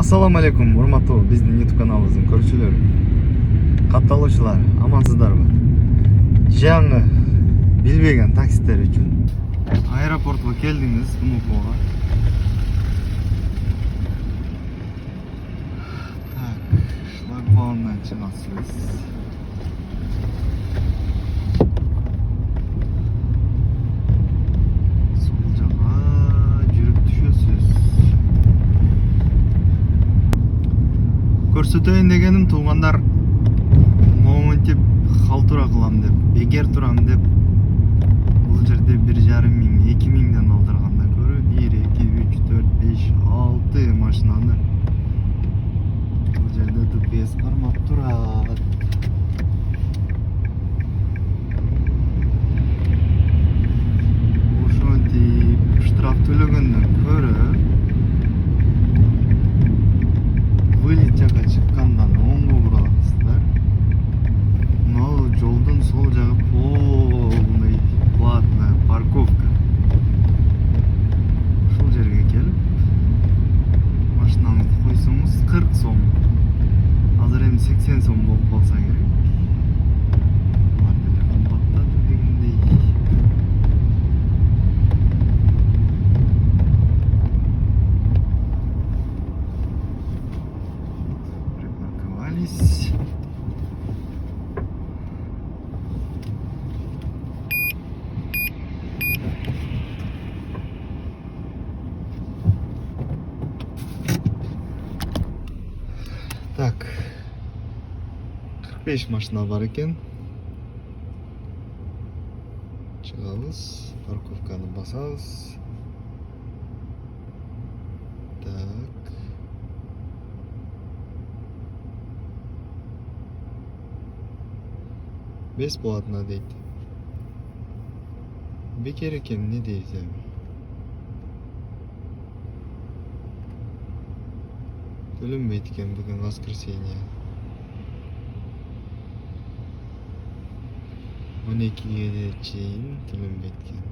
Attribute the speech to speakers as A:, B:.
A: Ассаламу алейкум, урматтуу биздин YouTube каналыбыздын көрүүчүлөрү, катталуучулар, амансыздарбы? Жаңы билбеген такситтер үчүн аэропортко келдиңиз, Внуковго. Так, шлагбаумдан чыгасыз. Сол жака жүрүп түшөсүз. Көрсөтөйүн дегеним туугандар, моментип халтура кылам деп, бекер турам деп, бул жерде 1,5 миң, 2 миңден алдыргандан көрө 1, 2, 3, 4, 5, 6 машинаны бул жерде ДПС кармап турат. Ошентип штраф төлөгөндөн көрө вылет жака чыккандан оңго бура аласыздар. Мына жолдун сол жагы полный платная парковка. Ушул жерге келип машинаңызды койсоңуз 40 сом. Азыр эми 80 сом болуп калса керек. Бар деле кымбаттады дегендей. Припарковались. Так, 45 машина бар экен. Чыгабыз, парковканы басабыз. Так. Бесплатно дейт. Бекер экен, не дейсиз эми? Төлөнбөйт экен бүгүн воскресенье. 12-ге чейин төлөнбөйт экен.